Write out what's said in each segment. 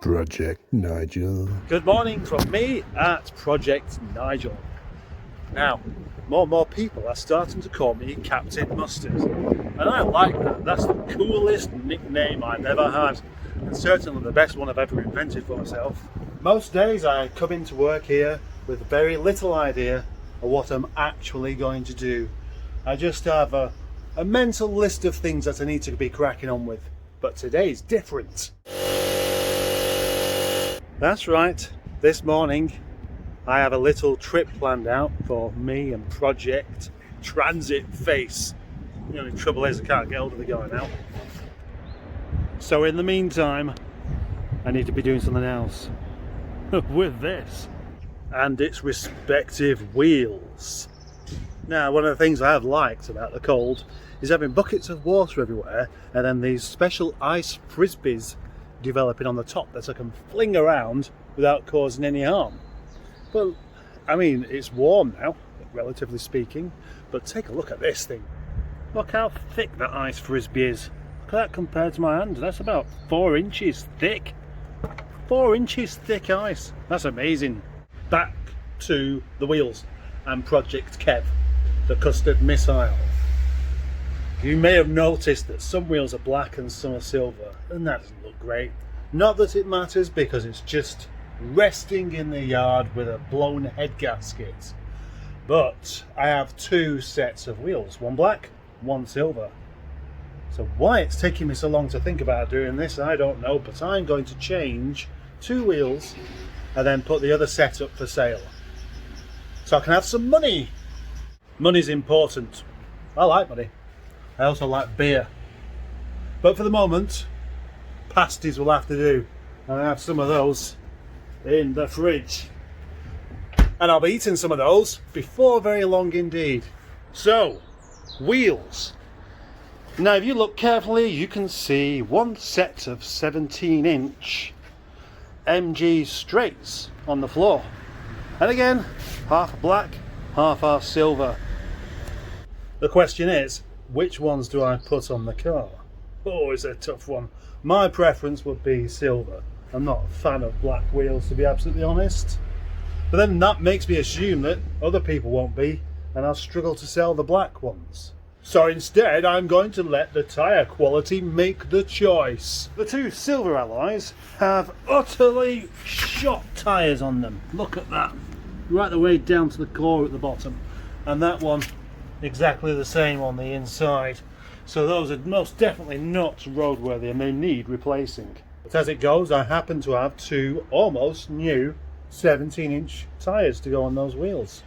Project Nigel. Good morning from me at Project Nigel. Now, more and more people are starting to call me Captain Mustard, and I like that. That's the coolest nickname I've ever had, and certainly the best one I've ever invented for myself. Most days I come into work here with very little idea of what I'm actually going to do. I just have a mental list of things that I need to be cracking on with, but today's different. That's right, this morning I have a little trip planned out for me and Project Transit Face. The only trouble is I can't get hold of the guy now. So in the meantime, I need to be doing something else with this and its respective wheels. Now, one of the things I have liked about the cold is having buckets of water everywhere and then these special ice frisbees developing on the top that I can fling around without causing any harm. But I mean, it's warm now, relatively speaking, but take a look at this thing. Look how thick that ice frisbee is. Look at that compared to my hand. That's about 4 inches thick. 4 inches thick ice. That's amazing. Back to the wheels and Project Kev, the custard missile. You may have noticed that some wheels are black and some are silver, and that doesn't look great. Not that it matters, because it's just resting in the yard with a blown head gasket. But I have 2 sets of wheels, one black, one silver. So why it's taking me so long to think about doing this, I don't know, but I'm going to change 2 wheels and then put the other set up for sale, so I can have some money. Money's important. I like money. I also like beer. But for the moment, pasties will have to do. And I have some of those in the fridge. And I'll be eating some of those before very long indeed. So, wheels. Now if you look carefully, you can see one set of 17-inch MG straights on the floor. And again, half black, half are silver. The question is, which ones do I put on the car? Oh, it's a tough one. My preference would be silver. I'm not a fan of black wheels, to be absolutely honest. But then that makes me assume that other people won't be, and I'll struggle to sell the black ones. So instead, I'm going to let the tyre quality make the choice. The 2 silver alloys have utterly shot tyres on them. Look at that. Right the way down to the core at the bottom. And that one, exactly the same on the inside. So those are most definitely not roadworthy and they need replacing. But as it goes, I happen to have 2 almost new 17-inch tyres to go on those wheels.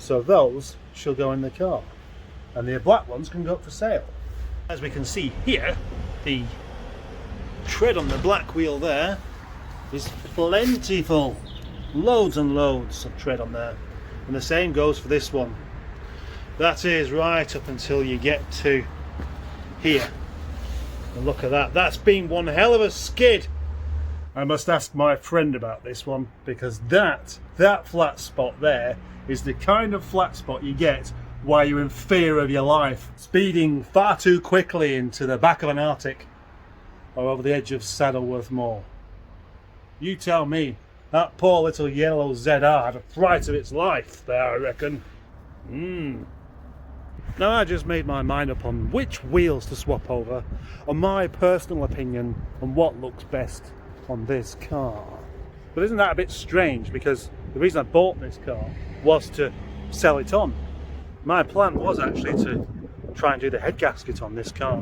So those shall go in the car. And the black ones can go up for sale. As we can see here, the tread on the black wheel there is plentiful. Loads and loads of tread on there. And the same goes for this one. That is right up until you get to here. And look at that. That's been one hell of a skid. I must ask my friend about this one, because that flat spot there is the kind of flat spot you get while you're in fear of your life, speeding far too quickly into the back of an Arctic or over the edge of Saddleworth Moor. You tell me, that poor little yellow ZR had a fright of its life there, I reckon. Now I just made my mind up on which wheels to swap over, on my personal opinion on what looks best on this car. But isn't that a bit strange, because the reason I bought this car was to sell it on. My plan was actually to try and do the head gasket on this car,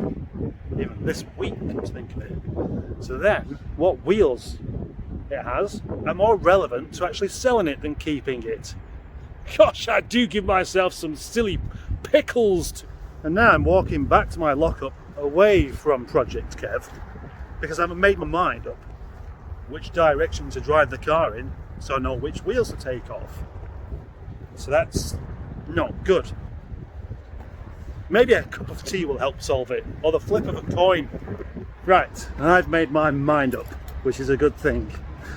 even this week, to think of it. So then, what wheels it has are more relevant to actually selling it than keeping it. Gosh, I do give myself some silly pickles. And now I'm walking back to my lockup away from Project Kev, because I haven't made my mind up which direction to drive the car in, so I know which wheels to take off. So that's not good. Maybe a cup of tea will help solve it, or the flip of a coin. Right, and I've made my mind up, which is a good thing.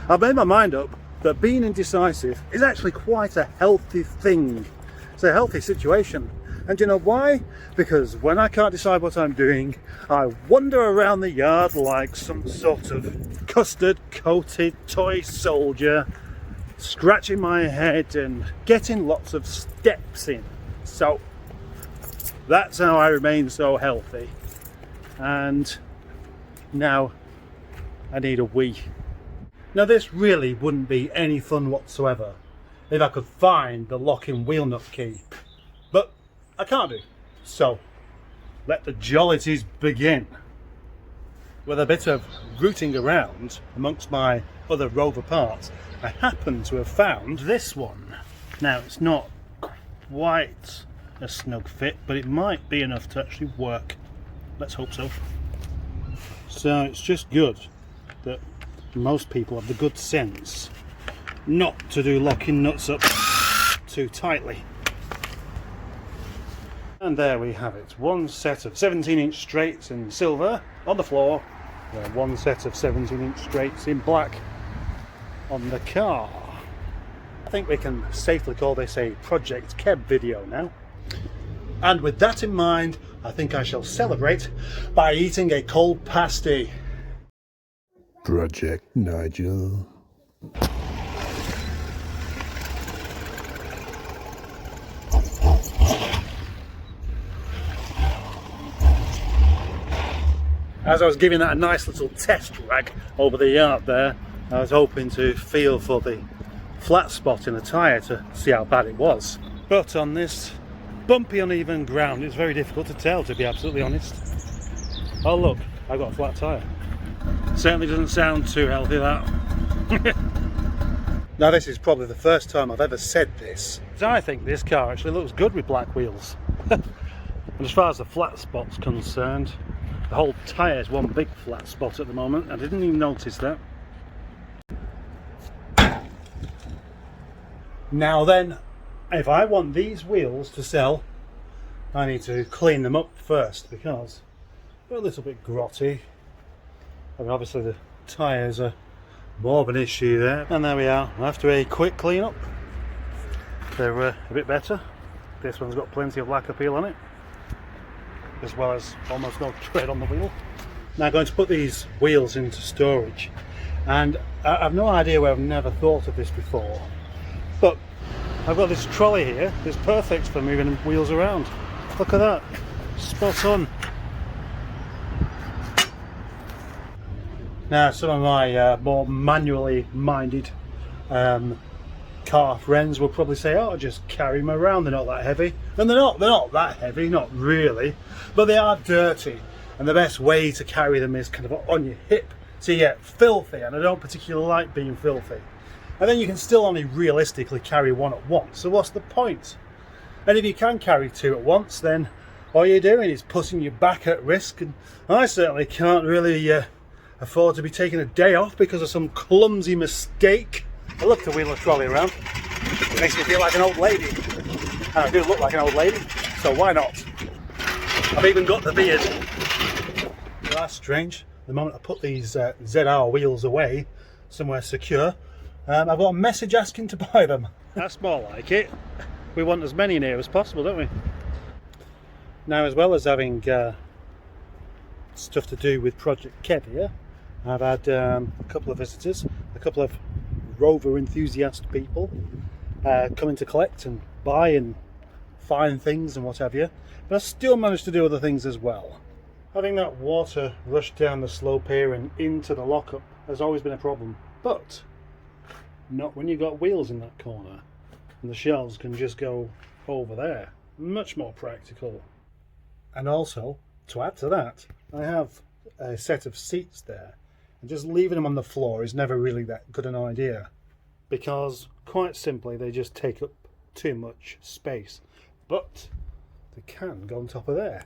I've made my mind up that being indecisive is actually quite a healthy thing. It's a healthy situation, And do you know why? Because when I can't decide what I'm doing, I wander around the yard like some sort of custard-coated toy soldier, scratching my head and getting lots of steps in. So that's how I remain so healthy. And now I need a wee. Now this really wouldn't be any fun whatsoever if I could find the locking wheel nut key, but I can't do. So let the jollities begin. With a bit of rooting around amongst my other Rover parts, I happen to have found this one. Now it's not quite a snug fit, but it might be enough to actually work. Let's hope so. So it's just good that most people have the good sense not to do locking nuts up too tightly. And there we have it. One set of 17-inch straights in silver on the floor, and one set of 17-inch straights in black on the car. I think we can safely call this a Project Kev video now. And with that in mind, I think I shall celebrate by eating a cold pasty. Project Nigel. As I was giving that a nice little test drag over the yard there, I was hoping to feel for the flat spot in the tyre to see how bad it was. But on this bumpy, uneven ground, it's very difficult to tell, to be absolutely honest. Oh look, I've got a flat tyre. Certainly doesn't sound too healthy, that. Now this is probably the first time I've ever said this. I think this car actually looks good with black wheels. And as far as the flat spot's concerned, the whole tyre is one big flat spot at the moment. I didn't even notice that. Now then, if I want these wheels to sell, I need to clean them up first because they're a little bit grotty. I mean, obviously the tyres are more of an issue there. And there we are, after a quick clean up. They're a bit better. This one's got plenty of lacquer peel on it, as well as almost no tread on the wheel. Now I'm going to put these wheels into storage, and I've no idea where I've never thought of this before, but I've got this trolley here. It's perfect for moving wheels around. Look at that, spot on. Now some of my more manually minded car friends will probably say, oh, just carry them around, they're not that heavy. And they're not that heavy, not really, but they are dirty, and the best way to carry them is kind of on your hip, so you get filthy, and I don't particularly like being filthy. And then you can still only realistically carry one at once, so what's the point? And if you can carry two at once, then all you're doing is putting your back at risk, and I certainly can't really afford to be taking a day off because of some clumsy mistake. I love to wheel a trolley around. It makes me feel like an old lady. And I do look like an old lady, so why not? I've even got the beard. Well, that's strange. The moment I put these ZR wheels away, somewhere secure, I've got a message asking to buy them. That's more like it. We want as many in here as possible, don't we? Now, as well as having stuff to do with Project Kev here, I've had a couple of visitors, a couple of Rover enthusiast people coming to collect and buy and find things and what have you, but I still managed to do other things as well. Having that water rush down the slope here and into the lockup has always been a problem, but not when you've got wheels in that corner and the shelves can just go over there. Much more practical. And also, to add to that, I have a set of seats there, and just leaving them on the floor is never really that good an idea, because quite simply they just take up too much space, but they can go on top of there.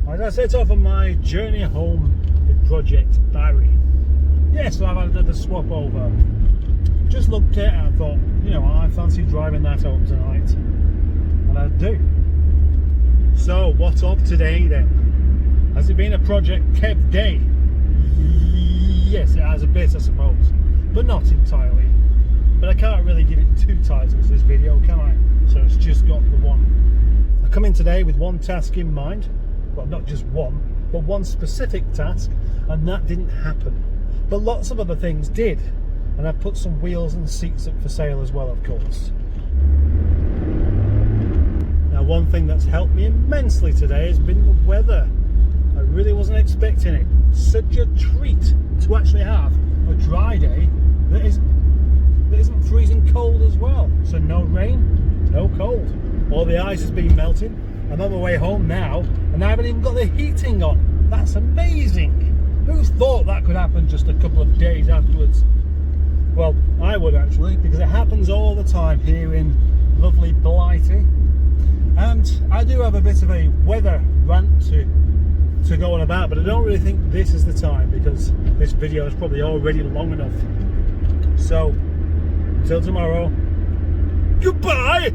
As I set off on my journey home with Project Barry, yes, I've had another swap over. Just looked at it and I thought, you know, I fancy driving that home tonight, and I do. So what of today then? Has it been a Project Kev day? Yes, it has a bit, I suppose, but not entirely. but I can't really give it two titles this video, can I? So it's just got the one. I come in today with one task in mind. Well, not just one, but one specific task, and that didn't happen. But lots of other things did, and I put some wheels and seats up for sale as well, of course. Now, one thing that's helped me immensely today has been the weather. I really wasn't expecting it. Such a treat to actually have a dry day that isn't freezing cold as well. So no rain, no cold. All the ice has been melting. I'm on my way home now, and I haven't even got the heating on. That's amazing. Who thought that could happen just a couple of days afterwards? Well, I would actually, because it happens all the time here in lovely Blighty. And I do have a bit of a weather rant to go on about, but I don't really think this is the time, because this video is probably already long enough. So, until tomorrow, goodbye!